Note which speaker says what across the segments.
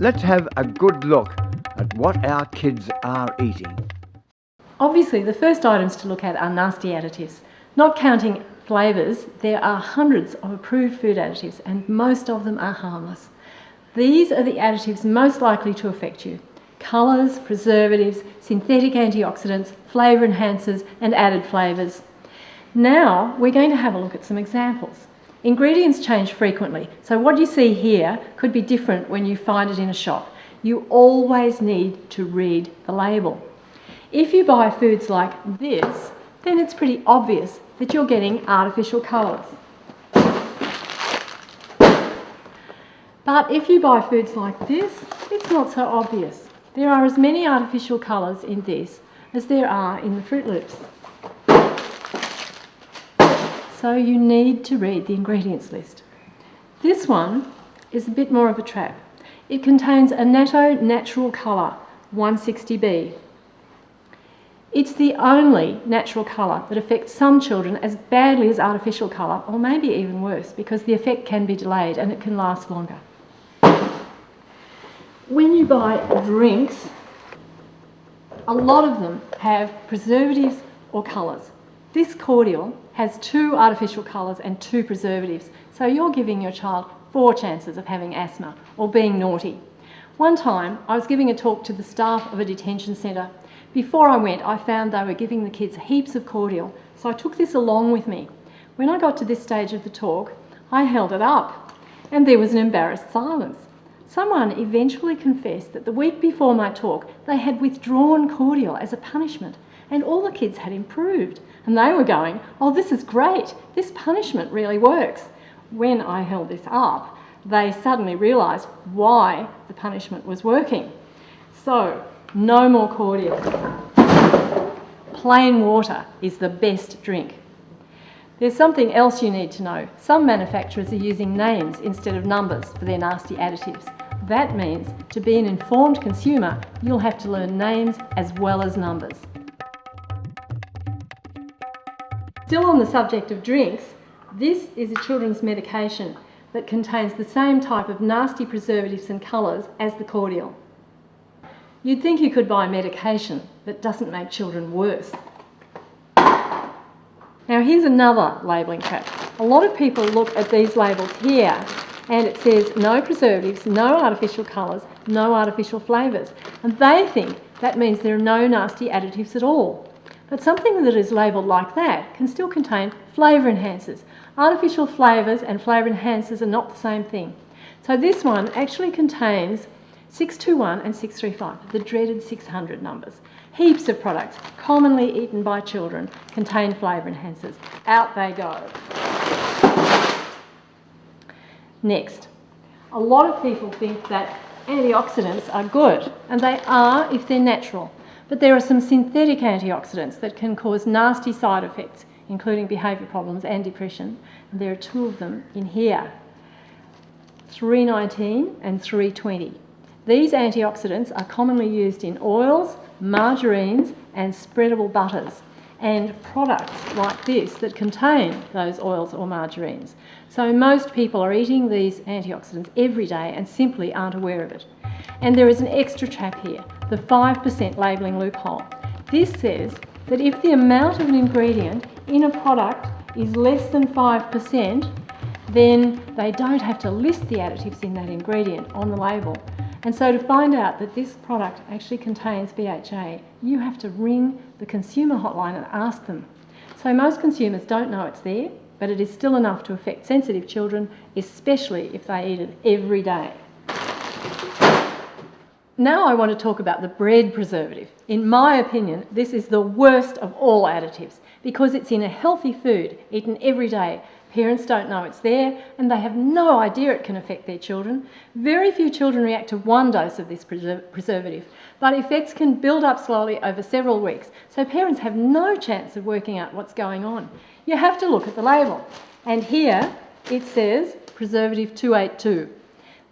Speaker 1: Let's have a good look at what our kids are eating.
Speaker 2: Obviously, the first items to look at are nasty additives. Not counting flavours, there are hundreds of approved food additives and most of them are harmless. These are the additives most likely to affect you. Colours, preservatives, synthetic antioxidants, flavour enhancers and added flavours. Now we're going to have a look at some examples. Ingredients change frequently, so what you see here could be different when you find it in a shop. You always need to read the label. If you buy foods like this, then it's pretty obvious that you're getting artificial colours. But if you buy foods like this, it's not so obvious. There are as many artificial colours in this as there are in the Fruit Loops. So you need to read the ingredients list. This one is a bit more of a trap. It contains a natto natural colour, 160B. It's the only natural colour that affects some children as badly as artificial colour, or maybe even worse, because the effect can be delayed and it can last longer. When you buy drinks, a lot of them have preservatives or colours. This cordial has 2 artificial colours and 2 preservatives, so you're giving your child 4 chances of having asthma or being naughty. One time I was giving a talk to the staff of a detention centre. Before I went, I found they were giving the kids heaps of cordial, so I took this along with me. When I got to this stage of the talk, I held it up and there was an embarrassed silence. Someone eventually confessed that the week before my talk they had withdrawn cordial as a punishment and all the kids had improved and they were going, "Oh, this is great, this punishment really works." When I held this up, they suddenly realised why the punishment was working. So, no more cordial. Plain water is the best drink. There's something else you need to know. Some manufacturers are using names instead of numbers for their nasty additives. That means to be an informed consumer, you'll have to learn names as well as numbers. Still on the subject of drinks, this is a children's medication that contains the same type of nasty preservatives and colours as the cordial. You'd think you could buy medication that doesn't make children worse. Now here's another labelling trap. A lot of people look at these labels here and it says no preservatives, no artificial colours, no artificial flavours, and they think that means there are no nasty additives at all. But something that is labelled like that can still contain flavour enhancers. Artificial flavours and flavour enhancers are not the same thing. So this one actually contains 621 and 635, the dreaded 600 numbers. Heaps of products commonly eaten by children contain flavour enhancers. Out they go. Next, a lot of people think that antioxidants are good, and they are if they're natural. But there are some synthetic antioxidants that can cause nasty side effects, including behaviour problems and depression. And there are 2 of them in here, 319 and 320. These antioxidants are commonly used in oils, margarines and spreadable butters and products like this that contain those oils or margarines. So most people are eating these antioxidants every day and simply aren't aware of it. And there is an extra trap here, the 5% labelling loophole. This says that if the amount of an ingredient in a product is less than 5%, then they don't have to list the additives in that ingredient on the label. And so to find out that this product actually contains BHA, you have to ring the consumer hotline and ask them. So most consumers don't know it's there, but it is still enough to affect sensitive children, especially if they eat it every day. Now I want to talk about the bread preservative. In my opinion, this is the worst of all additives because it's in a healthy food eaten every day. Parents don't know it's there and they have no idea it can affect their children. Very few children react to 1 dose of this preservative, but effects can build up slowly over several weeks, so parents have no chance of working out what's going on. You have to look at the label, and here it says preservative 282.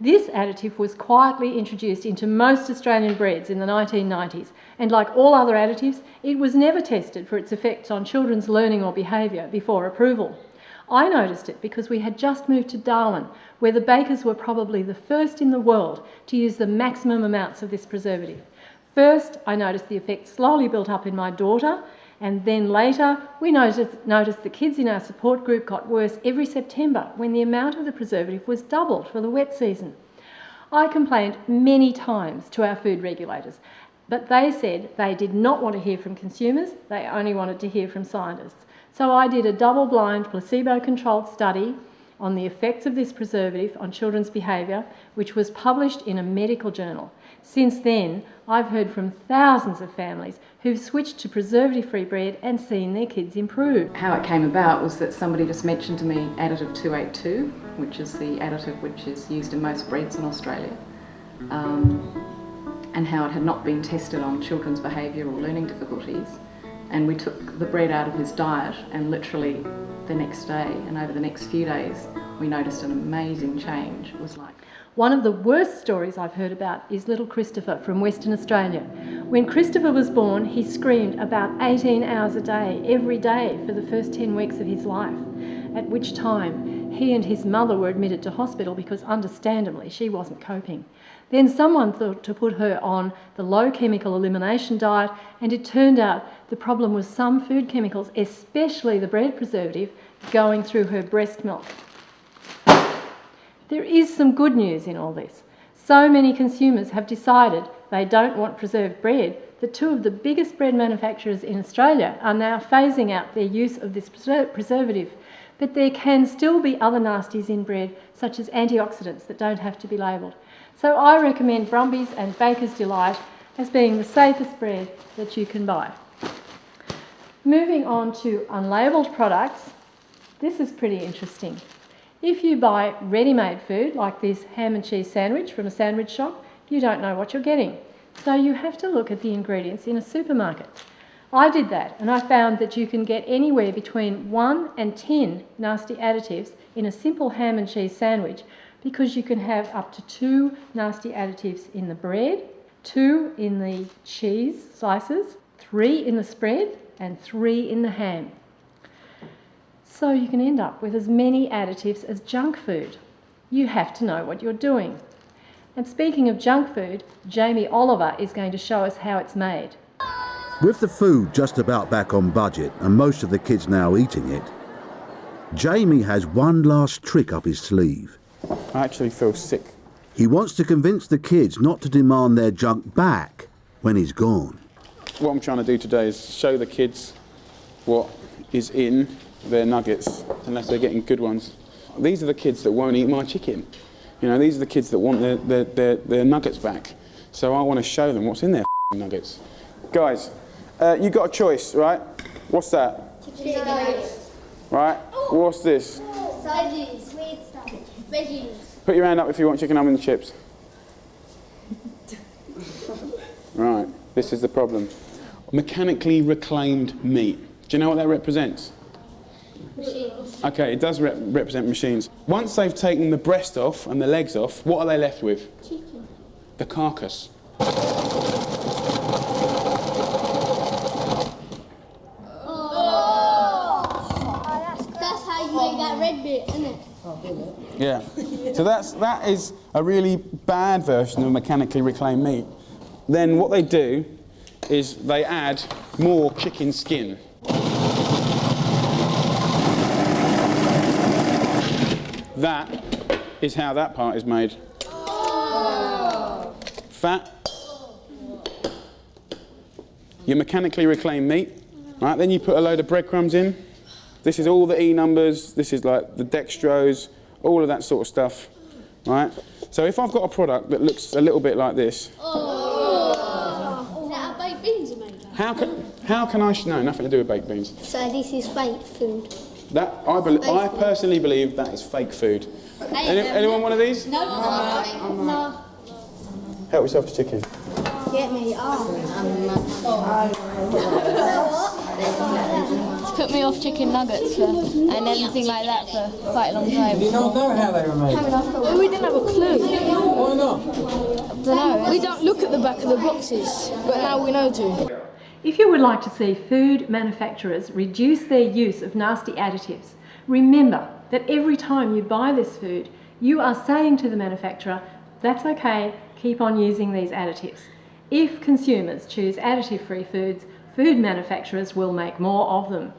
Speaker 2: This additive was quietly introduced into most Australian breads in the 1990s, and like all other additives, it was never tested for its effects on children's learning or behaviour before approval. I noticed it because we had just moved to Darwin, where the bakers were probably the first in the world to use the maximum amounts of this preservative. First, I noticed the effect slowly built up in my daughter, and then later we noticed the kids in our support group got worse every September when the amount of the preservative was doubled for the wet season. I complained many times to our food regulators, but they said they did not want to hear from consumers, they only wanted to hear from scientists. So I did a double-blind, placebo-controlled study on the effects of this preservative on children's behaviour, which was published in a medical journal. Since then, I've heard from thousands of families who've switched to preservative-free bread and seen their kids improve.
Speaker 3: How it came about was that somebody just mentioned to me additive 282, which is the additive which is used in most breads in Australia, and how it had not been tested on children's behaviour or learning difficulties. And we took the bread out of his diet, and literally the next day and over the next few days we noticed an amazing change. It was like...
Speaker 2: One of the worst stories I've heard about is little Christopher from Western Australia. When Christopher was born, he screamed about 18 hours a day, every day, for the first 10 weeks of his life, at which time he and his mother were admitted to hospital because, understandably, she wasn't coping. Then someone thought to put her on the low chemical elimination diet, and it turned out the problem was some food chemicals, especially the bread preservative, going through her breast milk. There is some good news in all this. So many consumers have decided they don't want preserved bread that two of the biggest bread manufacturers in Australia are now phasing out their use of this preservative. But there can still be other nasties in bread, such as antioxidants that don't have to be labelled. So I recommend Brumby's and Baker's Delight as being the safest bread that you can buy. Moving on to unlabelled products, this is pretty interesting. If you buy ready-made food, like this ham and cheese sandwich from a sandwich shop, you don't know what you're getting. So you have to look at the ingredients in a supermarket. I did that, and I found that you can get anywhere between 1 and 10 nasty additives in a simple ham and cheese sandwich, because you can have up to 2 nasty additives in the bread, 2 in the cheese slices, 3 in the spread, and 3 in the ham. So you can end up with as many additives as junk food. You have to know what you're doing. And speaking of junk food, Jamie Oliver is going to show us how it's made.
Speaker 4: With the food just about back on budget and most of the kids now eating it, Jamie has one last trick up his sleeve.
Speaker 5: I actually feel sick.
Speaker 4: He wants to convince the kids not to demand their junk back when he's gone.
Speaker 5: What I'm trying to do today is show the kids what is in their nuggets, unless they're getting good ones. These are the kids that won't eat my chicken. You know, these are the kids that want their nuggets back. So I want to show them what's in their nuggets. Guys, you got a choice, right? What's that?
Speaker 6: Chicken nuggets.
Speaker 5: Right? What's this?
Speaker 6: Veggies. Sweet stuff. Veggies.
Speaker 5: Put your hand up if you want chicken oven and chips. Right, this is the problem. Mechanically reclaimed meat. Do you know what that represents?
Speaker 6: Machines.
Speaker 5: Okay, it does represent machines. Once they've taken the breast off and the legs off, what are they left with?
Speaker 6: Chicken.
Speaker 5: The carcass.
Speaker 6: That's how you make that red bit, isn't it?
Speaker 5: Yeah. So that is a really bad version of mechanically reclaimed meat. Then what they do is they add more chicken skin. That is how that part is made. Fat. Your mechanically reclaimed meat. Right, then you put a load of breadcrumbs in. This is all the E numbers, this is like the dextrose, all of that sort of stuff. Right? So if I've got a product that looks a little bit like this.
Speaker 6: Is that how baked beans are made?
Speaker 5: How can I no, nothing to do with baked beans.
Speaker 6: So this is fake food.
Speaker 5: That I personally believe that is fake food. Anyone want of these?
Speaker 6: No.
Speaker 5: Help yourself to chicken.
Speaker 6: Get me
Speaker 7: It's put me off chicken nuggets and anything like that for quite a long time.
Speaker 8: You don't know how they were made?
Speaker 7: Well, we didn't have a clue.
Speaker 8: Why not?
Speaker 7: I don't know. We don't look at the back of the boxes, but now we know to.
Speaker 2: If you would like to see food manufacturers reduce their use of nasty additives, Remember that every time you buy this food, you are saying to the manufacturer, that's okay, keep on using these additives. If consumers choose additive-free foods, food manufacturers will make more of them.